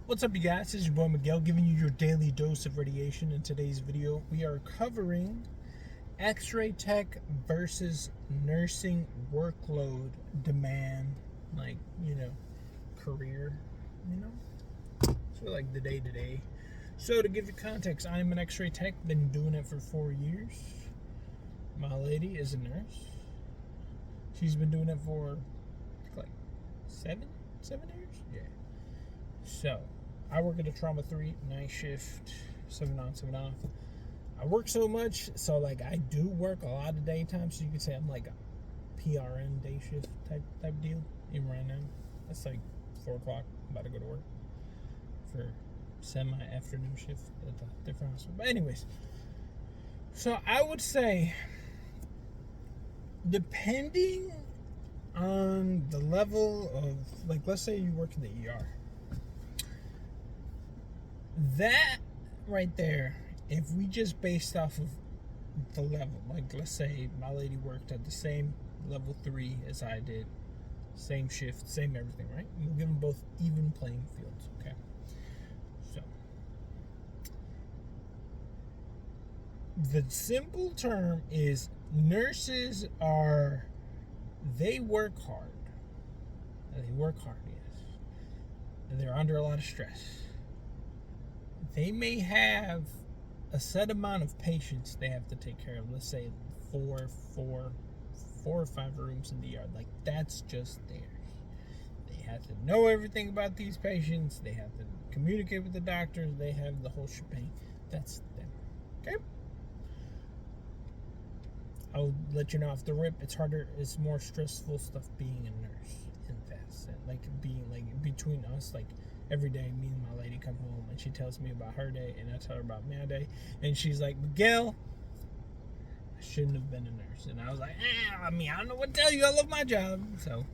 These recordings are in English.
What's up, you guys? This is your boy Miguel giving you your daily dose of radiation. In today's video, we are covering Xray Tech versus nursing workload demand, career, so like the day to day. So to give you context, I'm an Xray Tech, been doing it for 4 years. My lady is a nurse. She's been doing it for like seven years? Yeah. So, I work at a trauma 3 night shift, 7 on, 7 off. I work so much, so like I do work a lot of daytime, so you could say I'm like a PRN day shift type deal. Even right now, it's like 4 o'clock. I'm about to go to work for semi-afternoon shift at a different hospital. But anyways, so I would say, depending on the level of, like, let's say you work in the ER. That right there, if we just based off of the level, like let's say my lady worked at the same level 3 as I did, same shift, same everything, right? We'll give them both even playing fields, okay? So, the simple term is nurses they work hard. They work hard, yes. And they're under a lot of stress. They may have a set amount of patients they have to take care of. Let's say four or five rooms in the yard. Like, that's just theirs. They have to know everything about these patients. They have to communicate with the doctors. They have the whole shebang. That's them. Okay? I'll let you know off the rip. It's harder. It's more stressful stuff being a nurse in fast. Like, being like between us, like, every day, me and my lady come home and she tells me about her day and I tell her about my day. And she's like, Miguel, I shouldn't have been a nurse. And I was like, I don't know what to tell you. I love my job. So,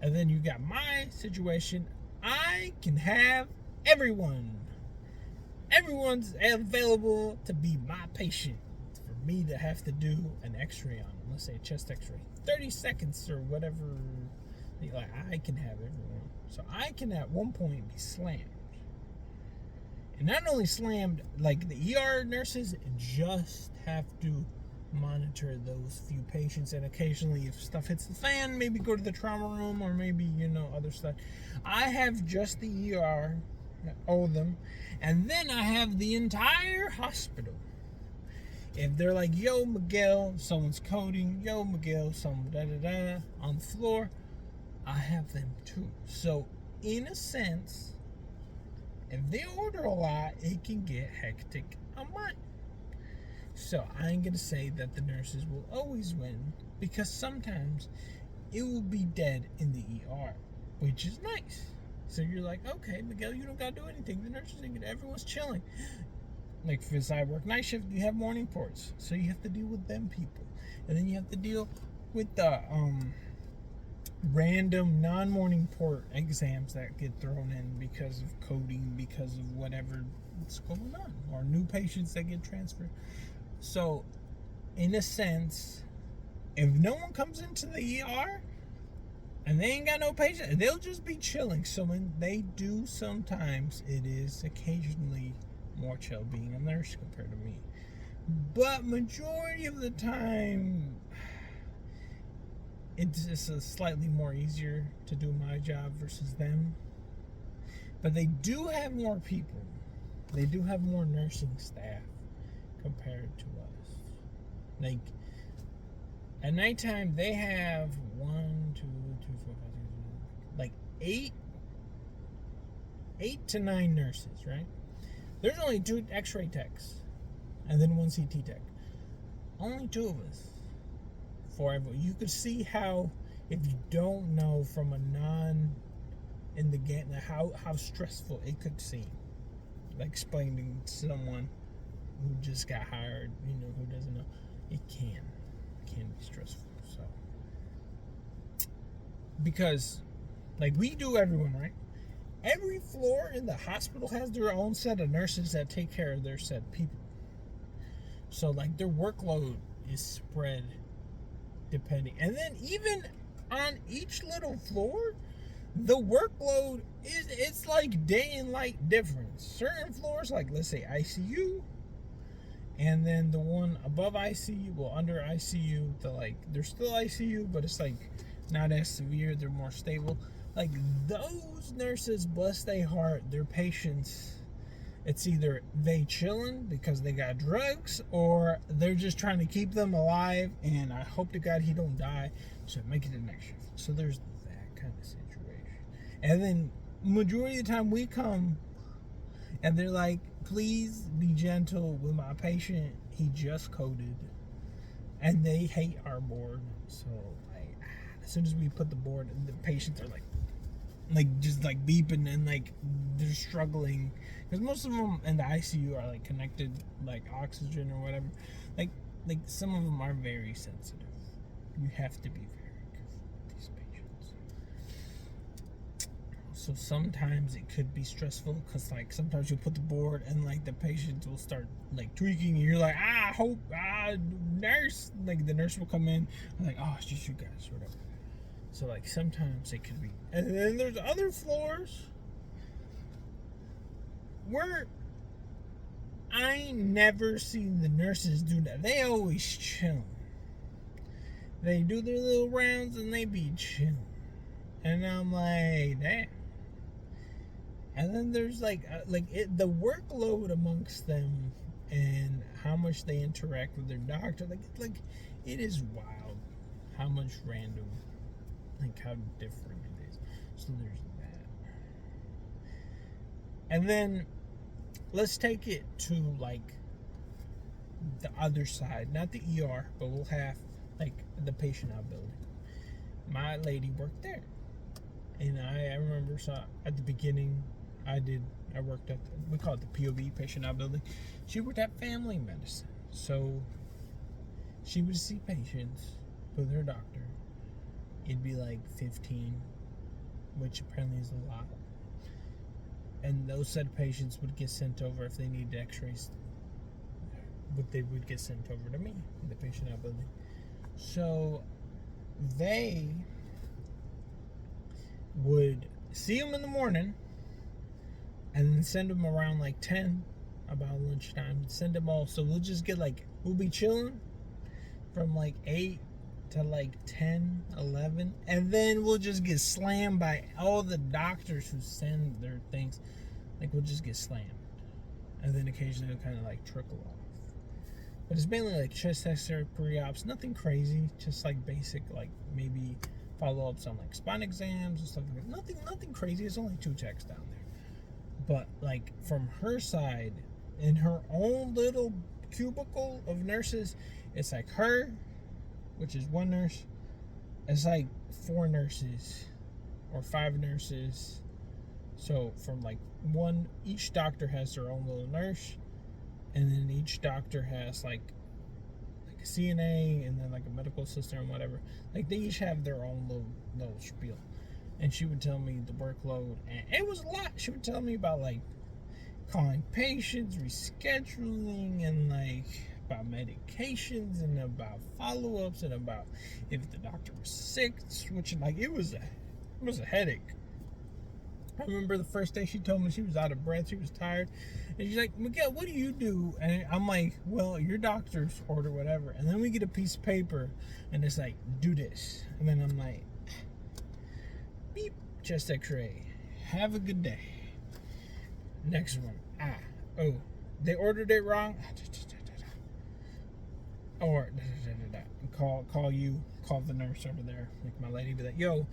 and then you got my situation. I can have everyone. Everyone's available to be my patient for me to have to do an x-ray on them. Let's say a chest x-ray. 30 seconds or whatever. Like, I can have everyone. So I can at one point be slammed. And not only slammed, like the ER nurses just have to monitor those few patients, and occasionally if stuff hits the fan, maybe go to the trauma room or maybe, other stuff. I have just the ER, all of them, and then I have the entire hospital. If they're like, yo, Miguel, someone's coding, yo, Miguel, someone da-da-da, on the floor, I have them too. So, in a sense, if they order a lot, it can get hectic a month. So, I ain't going to say that the nurses will always win, because sometimes it will be dead in the ER, which is nice. So, you're like, okay, Miguel, you don't got to do anything. The nurses ain't gonna, everyone's chilling. Like, for I work night shift, you have morning ports. So, you have to deal with them people. And then you have to deal with the, random non-morning port exams that get thrown in because of coding, because of what's going on, or new patients that get transferred. So, in a sense, if no one comes into the ER and they ain't got no patient, they'll just be chilling. So when they do, sometimes it is occasionally more chill being a nurse compared to me. But majority of the time, it's just slightly more easier to do my job versus them. But they do have more people. They do have more nursing staff compared to us. Like, at nighttime, they have 8 to 9 nurses, right? There's only 2 X-ray techs and then 1 CT tech. Only 2 of us. Forever. You could see how, if you don't know from a in the game, how stressful it could seem. Like explaining to someone who just got hired, who doesn't know, it can be stressful. So, because, like, we do everyone, right? Every floor in the hospital has their own set of nurses that take care of their set people. So, like, their workload is spread depending. And then even on each little floor, the workload it's like day and night difference. Certain floors, like let's say ICU, and then the one above ICU, well under ICU, they're still ICU, but it's like not as severe, they're more stable. Like those nurses, bless their heart, their patients, it's either they chilling because they got drugs, or they're just trying to keep them alive, and I hope to God he don't die, so make it the next shift. So there's that kind of situation. And then majority of the time we come and they're like, please be gentle with my patient, he just coded, and they hate our board. So like, as soon as we put the board, the patients are like just like beeping, and like they're struggling because most of them in the ICU are like connected like oxygen or whatever. Like some of them are very sensitive. You have to be very careful with these patients. So sometimes it could be stressful because like sometimes you'll put the board and like the patients will start like tweaking, and you're like, nurse, like the nurse will come in and like, oh, it's just you guys, whatever. So like sometimes it could be, and then there's other floors where I never seen the nurses do that. They always chill. They do their little rounds and they be chilling, and I'm like, damn. And then there's the workload amongst them and how much they interact with their doctor. Like it is wild how much random. Like how different it is. So there's that. And then let's take it to like the other side, not the ER, but we'll have like the patient out building. My lady worked there, and I remember, so at the beginning I worked at we call it the POV, patient out building. She worked at family medicine, so she would see patients with her doctor. It'd be like 15, which apparently is a lot. And those set of patients would get sent over if they needed x-rays. But they would get sent over to me, the patient out building. So they would see them in the morning and then send them around like 10, about lunchtime. Send them all. So we'll just get we'll be chilling from like 8 to like 10, 11, and then we'll just get slammed by all the doctors who send their things. Like we'll just get slammed, and then occasionally it'll kind of like trickle off. But it's mainly like chest x-ray, pre-ops, nothing crazy, just like basic, like maybe follow-ups on like spine exams and stuff like that. Nothing crazy. It's only 2 techs down there. But like from her side, in her own little cubicle of nurses, it's like her, which is 1 nurse. It's like 4 nurses or 5 nurses. So from like each doctor has their own little nurse, and then each doctor has like a CNA, and then like a medical assistant or whatever. Like they each have their own little spiel. And she would tell me the workload, and it was a lot. She would tell me about like calling patients, rescheduling, and like about medications, and about follow-ups, and about if the doctor was sick, switching. Like it was a headache. I remember the first day she told me she was out of breath, she was tired, and she's like, Miguel, what do you do? And I'm like, well, your doctor's order whatever. And then we get a piece of paper and it's like, do this. And then I'm like, beep, chest x-ray, have a good day. Next one, they ordered it wrong, or call the nurse over there, like my lady, be like, yo,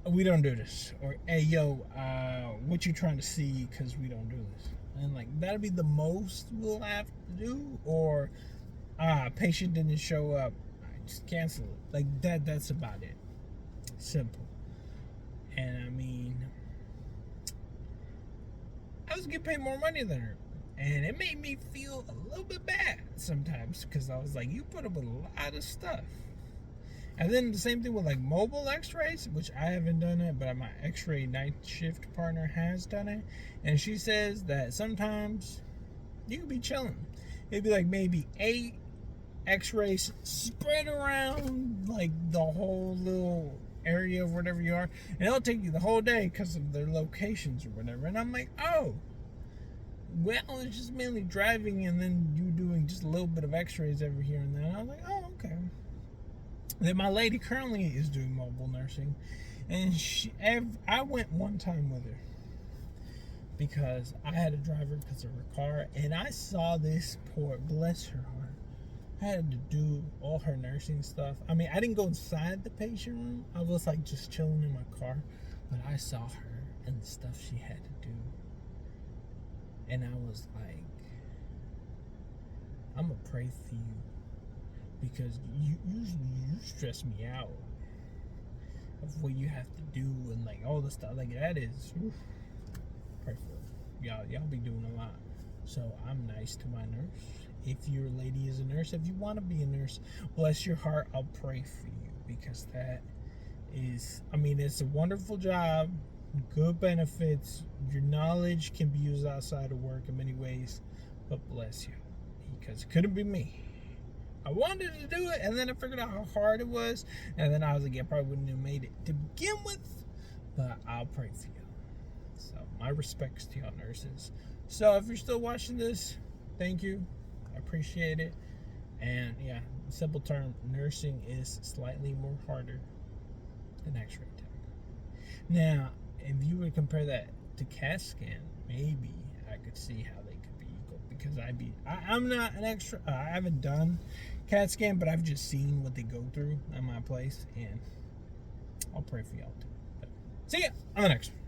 we don't do this, or hey, yo, what you trying to see, because we don't do this. And like that'll be the most we'll have to do. Or patient didn't show up, just cancel it. Like that's about it. Simple. And I mean, I was getting paid more money than her, and it made me feel a little bit bad sometimes, because I was like, you put up a lot of stuff. And then the same thing with like mobile x-rays, which I haven't done it, but my x-ray night shift partner has done it. And she says that sometimes you can be chilling. It'd be like maybe 8 x-rays spread around like the whole little area or whatever you are, and it'll take you the whole day because of their locations or whatever. And I'm like, oh, well, it's just mainly driving and then you doing just a little bit of x-rays every here and there. And I was like, oh, okay. Then my lady currently is doing mobile nursing, and I went one time with her because I had to drive her because of her car, and I saw this poor, bless her heart, had to do all her nursing stuff. I mean, I didn't go inside the patient room. I was like just chilling in my car, but I saw her and the stuff she had to do, and I was like, I'm gonna pray for you, because you stress me out of what you have to do and like all the stuff like that is. Oof, pray for it. Y'all be doing a lot. So I'm nice to my nurse. If your lady is a nurse, if you want to be a nurse, bless your heart, I'll pray for you, because that is, I mean, it's a wonderful job, good benefits, your knowledge can be used outside of work in many ways, but bless you, because it couldn't be me. I wanted to do it, and then I figured out how hard it was, and then I was like, I probably wouldn't have made it to begin with, but I'll pray for you. So my respects to y'all nurses. So if you're still watching this, thank you. I appreciate it. And yeah, simple term, nursing is slightly more harder than Xray Tech. Now, if you would compare that to CAT scan, maybe I could see how they could be equal, because I'm not an extra. I haven't done CAT scan, but I've just seen what they go through at my place, and I'll pray for y'all too. But see ya on the next one.